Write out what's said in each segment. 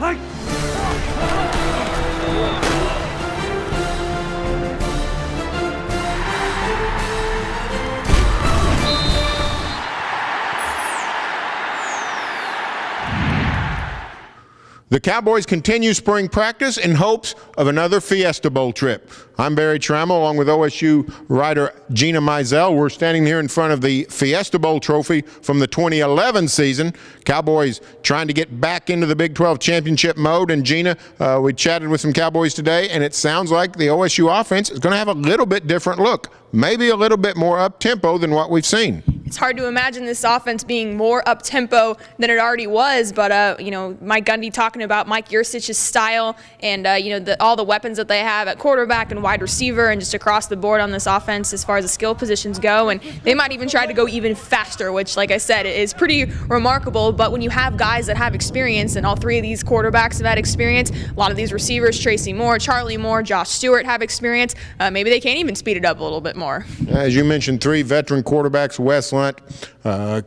The Cowboys continue spring practice in hopes of another Fiesta Bowl trip. I'm Barry Trammell, along with OSU writer Gina Mizell. We're standing here in front of the Fiesta Bowl trophy from the 2011 season. Cowboys trying to get back into the Big 12 championship mode. And Gina, we chatted with some Cowboys today, and it sounds like the OSU offense is going to have a little bit different look, maybe a little bit more up-tempo than what we've seen. It's hard to imagine this offense being more up-tempo than it already was, but, Mike Gundy talking about Mike Yurcich's style and, all the weapons that they have at quarterback and wide receiver and just across the board on this offense as far as the skill positions go. And they might even try to go even faster, which, like I said, is pretty remarkable. But when you have guys that have experience, and all three of these quarterbacks have had experience, a lot of these receivers, Tracy Moore, Charlie Moore, Josh Stewart, have experience, maybe they can't even speed it up a little bit more. As you mentioned, three veteran quarterbacks, Wes Lunt,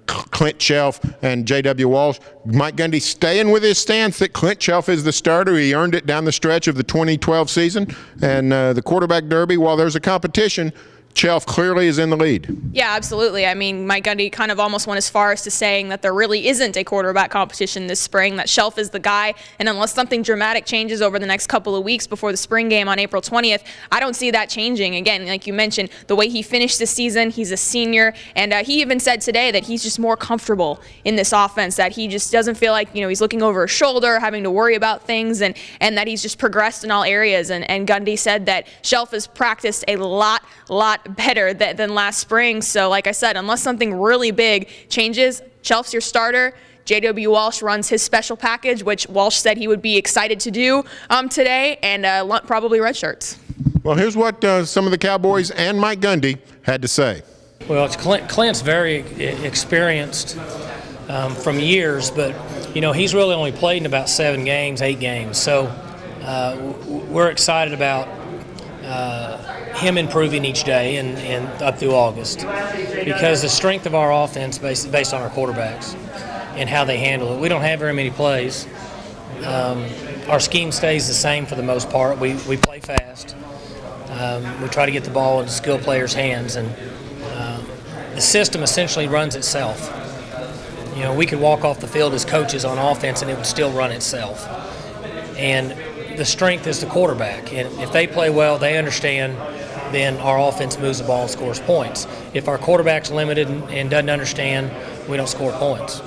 Clint Shelf, and J.W. Walsh. Mike Gundy staying with his stance that Clint Shelf is the starter. He earned it down the stretch of the 2012 season. And the quarterback derby, while there's a competition, Shelf clearly is in the lead. Yeah, absolutely. I mean, Mike Gundy kind of almost went as far as to saying that there really isn't a quarterback competition this spring, that Shelf is the guy, and unless something dramatic changes over the next couple of weeks before the spring game on April 20th, I don't see that changing. Again, like you mentioned, the way he finished the season, he's a senior, and he even said today that he's just more comfortable in this offense, that he just doesn't feel like, he's looking over his shoulder, having to worry about things, and that he's just progressed in all areas. And Gundy said that Shelf has practiced a lot better than last spring. So like I said, unless something really big changes, Shelf's your starter. J.W. Walsh runs his special package, which Walsh said he would be excited to do today, and Lunt probably redshirts. Well, here's what some of the Cowboys and Mike Gundy had to say. Well, Clint's very experienced from years, but he's really only played in about 8 games. So we're excited about him improving each day and up through August, because the strength of our offense based on our quarterbacks and how they handle it. We don't have very many plays. Our scheme stays the same for the most part. We play fast. We try to get the ball into skill players' hands, and the system essentially runs itself. We could walk off the field as coaches on offense and it would still run itself. And the strength is the quarterback, and if they play well, they understand, then our offense moves the ball and scores points. If our quarterback's limited and doesn't understand, we don't score points.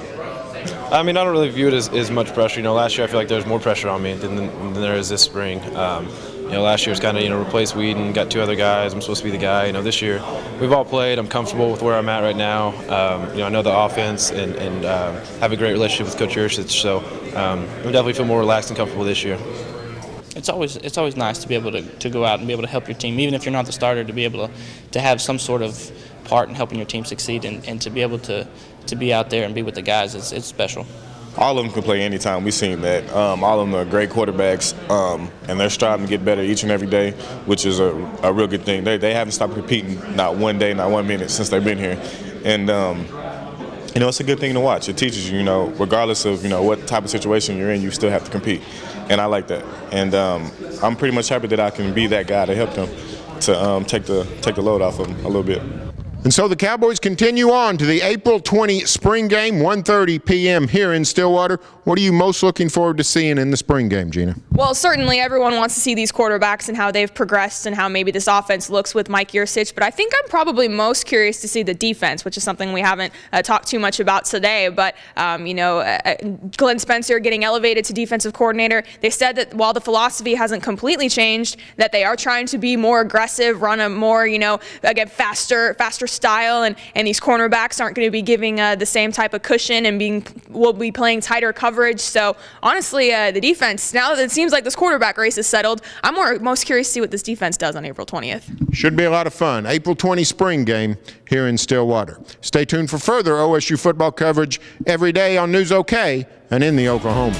I mean, I don't really view it as much pressure. Last year I feel like there was more pressure on me than there is this spring. Last year was kind of, replaced Whedon, got 2 other guys. I'm supposed to be the guy. This year we've all played. I'm comfortable with where I'm at right now. I know the offense and have a great relationship with Coach Yurcich, so I definitely feel more relaxed and comfortable this year. It's always nice to be able to go out and be able to help your team, even if you're not the starter, to be able to have some sort of part in helping your team succeed, and to be able to be out there and be with the guys, it's special. All of them can play anytime. We've seen that. All of them are great quarterbacks, and they're striving to get better each and every day, which is a real good thing. They haven't stopped competing, not one day, not 1 minute since they've been here. And it's a good thing to watch. It teaches you, regardless of, what type of situation you're in, you still have to compete. And I like that. And I'm pretty much happy that I can be that guy to help them to take the load off of them a little bit. And so the Cowboys continue on to the April 20 spring game, 1:30 p.m. here in Stillwater. What are you most looking forward to seeing in the spring game, Gina? Well, certainly everyone wants to see these quarterbacks and how they've progressed and how maybe this offense looks with Mike Yurcich. But I think I'm probably most curious to see the defense, which is something we haven't talked too much about today. But, Glenn Spencer getting elevated to defensive coordinator. They said that while the philosophy hasn't completely changed, that they are trying to be more aggressive, run a more, again, faster style. And these cornerbacks aren't going to be giving the same type of cushion and will be playing tighter coverage. So honestly, the defense, now that it seems like this quarterback race is settled, I'm most curious to see what this defense does on April 20th. Should be a lot of fun. April 20 spring game here in Stillwater. Stay tuned for further OSU football coverage every day on News OK and in the Oklahoma.